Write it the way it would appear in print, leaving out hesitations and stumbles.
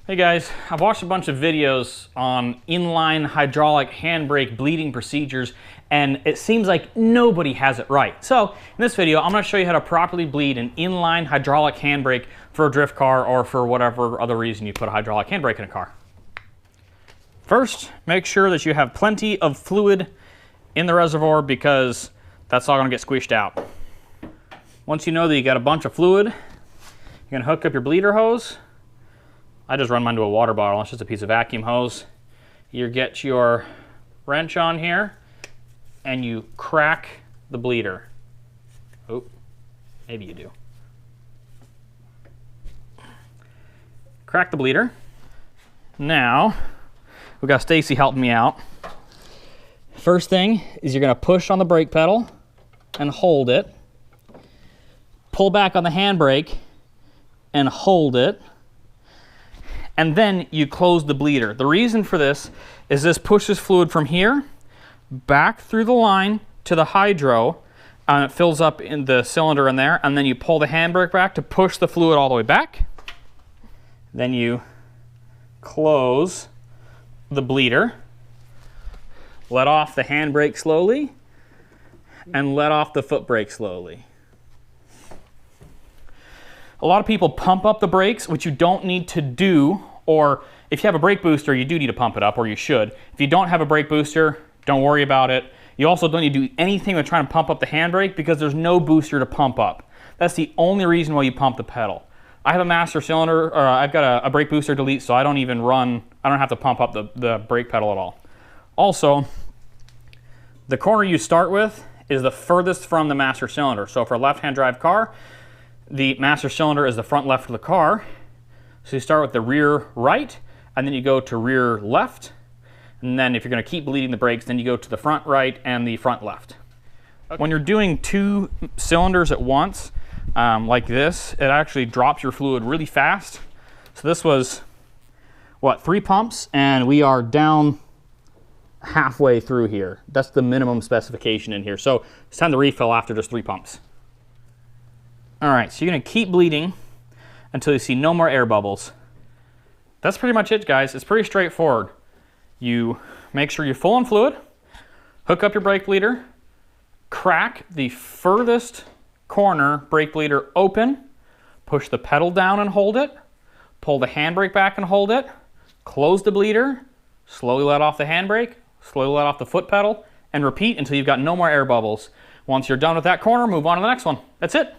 Hey guys, I've watched a bunch of videos on inline hydraulic handbrake bleeding procedures, and it seems like nobody has it right. So in this video, I'm going to show you how to properly bleed an inline hydraulic handbrake for a drift car or for whatever other reason you put a hydraulic handbrake in a car. First, make sure that you have plenty of fluid in the reservoir because that's all going to get squished out. Once you know that you got a bunch of fluid, you're going to hook up your bleeder hose. I just run mine to a water bottle. It's just a piece of vacuum hose. You get your wrench on here and you crack the bleeder. Oh, maybe you do. Crack the bleeder. Now, we've got Stacy helping me out. First thing is you're going to push on the brake pedal and hold it. Pull back on the handbrake and hold it. And then you close the bleeder. The reason for this is this pushes fluid from here back through the line to the hydro, and it fills up in the cylinder in there, and then you pull the handbrake back to push the fluid all the way back. Then you close the bleeder, let off the handbrake slowly, and let off the foot brake slowly. A lot of people pump up the brakes, which you don't need to do, or if you have a brake booster, you do need to pump it up, or you should. If you don't have a brake booster, don't worry about it. You also don't need to do anything with trying to pump up the handbrake because there's no booster to pump up. That's the only reason why you pump the pedal. I have a master cylinder, or I've got a brake booster delete, so I don't have to pump up the brake pedal at all. Also, the corner you start with is the furthest from the master cylinder. So for a left-hand drive car, the master cylinder is the front left of the car. So you start with the rear right, and then you go to rear left. And then if you're going to keep bleeding the brakes, then you go to the front right and the front left. Okay. When you're doing two cylinders at once, like this, it actually drops your fluid really fast. So this was, what, 3 pumps? And we are down halfway through here. That's the minimum specification in here. So it's time to refill after just 3 pumps. All right, so you're going to keep bleeding until you see no more air bubbles. That's pretty much it, guys. It's pretty straightforward. You make sure you're full on fluid, hook up your brake bleeder, crack the furthest corner brake bleeder open, push the pedal down and hold it, pull the handbrake back and hold it, close the bleeder, slowly let off the handbrake, slowly let off the foot pedal, and repeat until you've got no more air bubbles. Once you're done with that corner, move on to the next one. That's it.